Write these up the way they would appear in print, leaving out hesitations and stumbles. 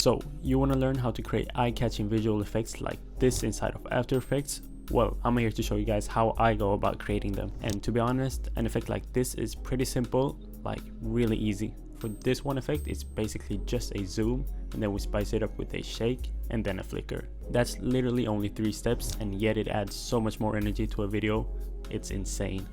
So you want to learn how to create eye-catching visual effects like this inside of After Effects? Well, I'm here to show you guys how I go about creating them. And to be honest, an effect like this is pretty simple, like really easy. For this one effect, it's basically just a zoom, and then we spice it up with a shake and then a flicker. That's literally only 3 steps, and yet it adds so much more energy to a video. It's insane.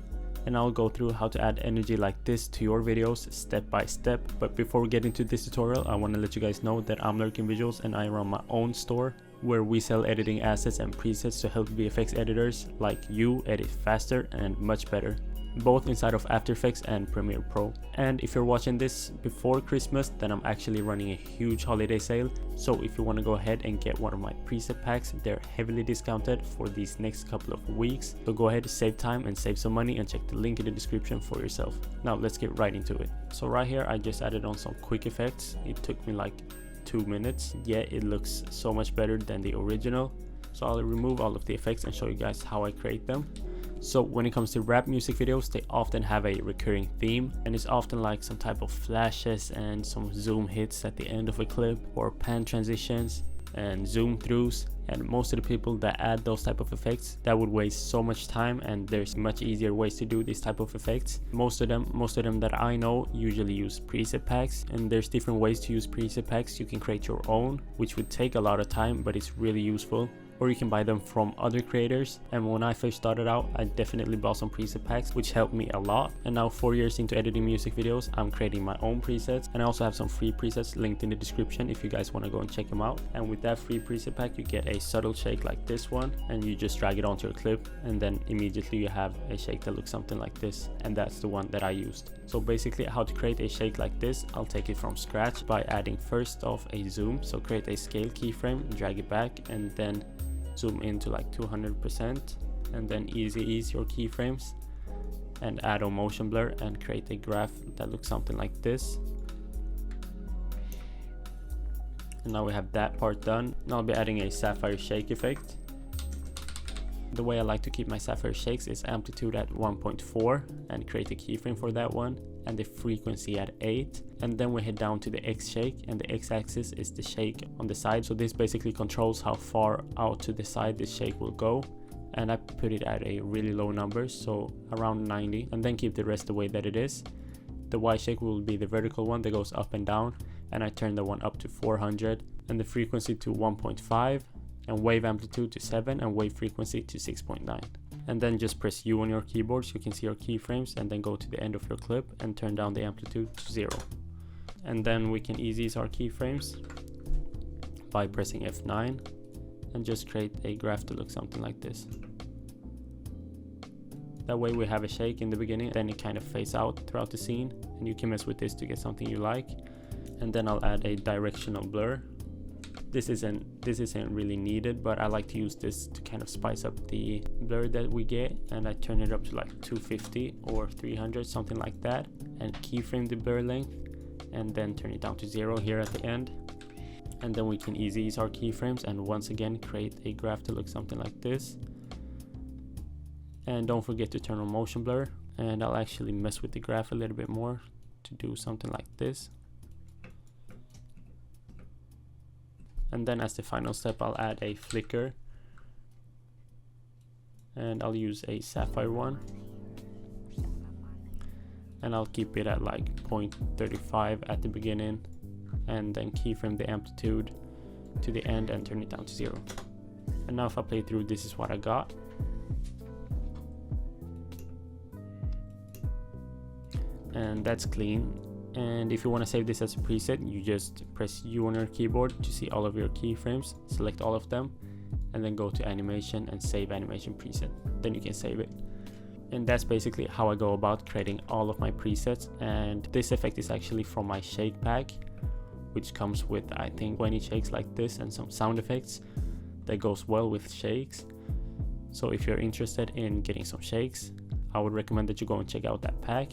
And I'll go through how to add energy like this to your videos step by step. But before we get into this tutorial, I want to let you guys know that I'm Lurking Visuals and I run my own store where we sell editing assets and presets to help VFX editors like you edit faster and much better, both inside of After Effects and Premiere Pro. And if you're watching this before Christmas, then I'm actually running a huge holiday sale. So if you want to go ahead and get one of my preset packs, they're heavily discounted for these next couple of weeks. So go ahead, save time and save some money, and check the link in the description for yourself. Now let's get right into it. So right here, I just added on some quick effects. It took me like 2 minutes, yet it looks so much better than the original. So I'll remove all of the effects and show you guys how I create them. So when it comes to rap music videos, they often have a recurring theme, and it's often like some type of flashes and some zoom hits at the end of a clip, or pan transitions and zoom throughs. And most of the people that add those type of effects, that would waste so much time, and there's much easier ways to do this type of effects. Most of them that I know usually use preset packs, and there's different ways to use preset packs. You can create your own, which would take a lot of time, but it's really useful. Or you can buy them from other creators. And when I first started out, I definitely bought some preset packs, which helped me a lot. And now 4 years into editing music videos, I'm creating my own presets, and I also have some free presets linked in the description if you guys want to go and check them out. And with that free preset pack, you get a subtle shake like this one, and you just drag it onto your clip, and then immediately you have a shake that looks something like this, and that's the one that I used. So basically, how to create a shake like this, I'll take it from scratch by adding first off a zoom. So create a scale keyframe, drag it back, and then zoom into like 200%, and then ease your keyframes and add a motion blur and create a graph that looks something like this. And now we have that part done. Now I'll be adding a sapphire shake effect. The way I like to keep my sapphire shakes is amplitude at 1.4 and create a keyframe for that one, and the frequency at 8. And then we head down to the X shake, and the X axis is the shake on the side. So this basically controls how far out to the side the shake will go. And I put it at a really low number, so around 90, and then keep the rest the way that it is. The Y shake will be the vertical one that goes up and down, and I turn the one up to 400, and the frequency to 1.5, and wave amplitude to 7, and wave frequency to 6.9. And then just press U on your keyboard so you can see your keyframes, and then go to the end of your clip and turn down the amplitude to 0. And then we can ease our keyframes by pressing F9 and just create a graph to look something like this. That way we have a shake in the beginning, then it kind of fades out throughout the scene, and you can mess with this to get something you like. And then I'll add a directional blur. This isn't really needed, but I like to use this to kind of spice up the blur that we get, and I turn it up to like 250 or 300, something like that, and keyframe the blur length, and then turn it down to 0 here at the end. And then we can ease our keyframes, and once again create a graph to look something like this. And don't forget to turn on motion blur, and I'll actually mess with the graph a little bit more to do something like this. And then as the final step, I'll add a flicker, and I'll use a sapphire one, and I'll keep it at like 0.35 at the beginning, and then keyframe the amplitude to the end and turn it down to 0. And now if I play through, this is what I got. And that's clean. And if you want to save this as a preset, you just press U on your keyboard to see all of your keyframes, select all of them, and then go to animation and save animation preset. Then you can save it. And that's basically how I go about creating all of my presets. And this effect is actually from my shake pack, which comes with I think 20 shakes like this and some sound effects that goes well with shakes. So if you're interested in getting some shakes, I would recommend that you go and check out that pack.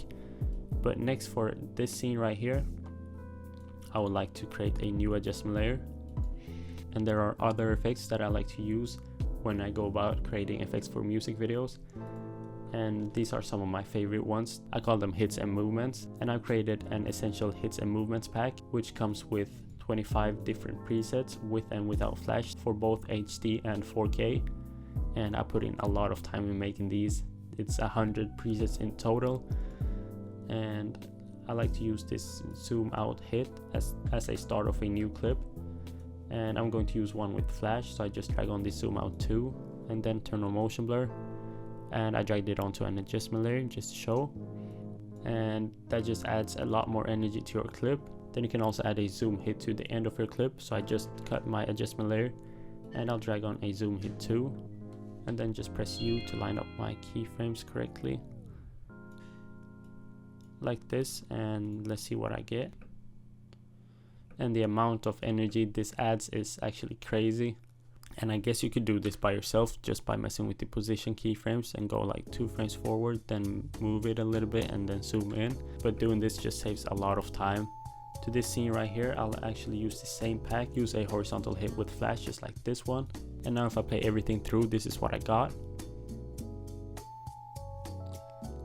But next, for this scene right here, I would like to create a new adjustment layer. And there are other effects that I like to use when I go about creating effects for music videos. And these are some of my favorite ones. I call them hits and movements. And I've created an essential hits and movements pack, which comes with 25 different presets with and without flash for both HD and 4K, and I put in a lot of time in making these. It's 100 presets in total, and I like to use this zoom out hit as a start of a new clip, and I'm going to use one with flash, so I just drag on the zoom out 2 and then turn on motion blur, and I dragged it onto an adjustment layer just to show, and that just adds a lot more energy to your clip. Then you can also add a zoom hit to the end of your clip, so I just cut my adjustment layer and I'll drag on a zoom hit 2 and then just press U to line up my keyframes correctly like this, and let's see what I get. And the amount of energy this adds is actually crazy, and I guess you could do this by yourself just by messing with the position keyframes and go like 2 frames forward, then move it a little bit and then zoom in, but doing this just saves a lot of time. To this scene right here, I'll actually use the same pack, use a horizontal hit with flash just like this one, and now if I play everything through, this is what I got.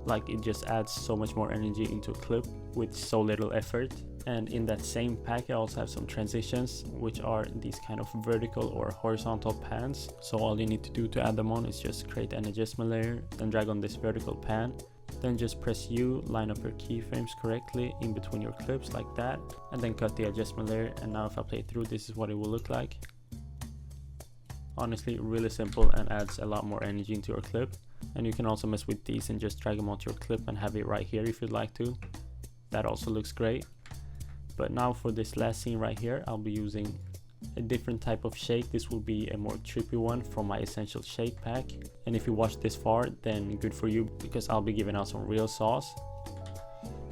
Like, it just adds so much more energy into a clip with so little effort. And in that same pack I also have some transitions, which are these kind of vertical or horizontal pans. So all you need to do to add them on is just create an adjustment layer, then drag on this vertical pan, then just press U, line up your keyframes correctly in between your clips like that, and then cut the adjustment layer. And now if I play through, this is what it will look like. Honestly, really simple and adds a lot more energy into your clip. And you can also mess with these and just drag them onto your clip and have it right here if you'd like to. That also looks great. But now for this last scene right here, I'll be using a different type of shake. This will be a more trippy one from my essential shake pack. And if you watched this far, then good for you, because I'll be giving out some real sauce.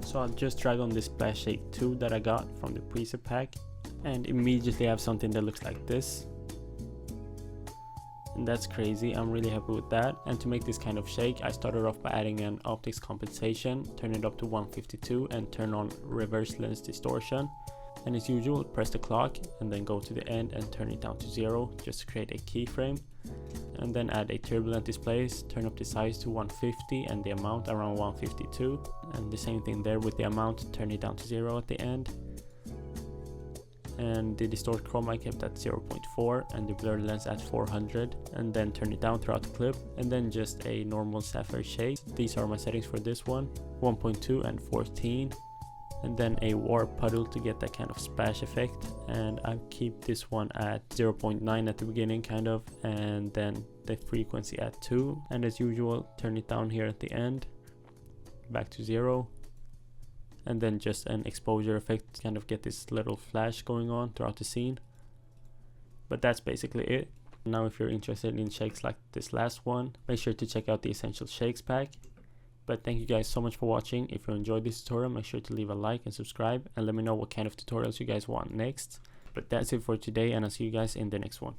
So I'll just drag on this splash shake 2 that I got from the preset pack, and immediately I have something that looks like this. And that's crazy. I'm really happy with that. And to make this kind of shake, I started off by adding an optics compensation, turn it up to 152 and turn on reverse lens distortion. And as usual, press the clock and then go to the end and turn it down to 0 just to create a keyframe. And then add a turbulent displace, turn up the size to 150 and the amount around 152. And the same thing there with the amount, turn it down to 0 at the end. And the distort chroma I kept at 0.4 and the blur lens at 400, and then turn it down throughout the clip, and then just a normal sapphire shade. These are my settings for this one, 1.2 and 14, and then a warp puddle to get that kind of splash effect, and I keep this one at 0.9 at the beginning kind of, and then the frequency at 2, and as usual turn it down here at the end back to 0. And then just an exposure effect to kind of get this little flash going on throughout the scene. But that's basically it. Now if you're interested in shakes like this last one, make sure to check out the Essential Shakes pack. But thank you guys so much for watching. If you enjoyed this tutorial, make sure to leave a like and subscribe, and let me know what kind of tutorials you guys want next. But that's it for today, and I'll see you guys in the next one.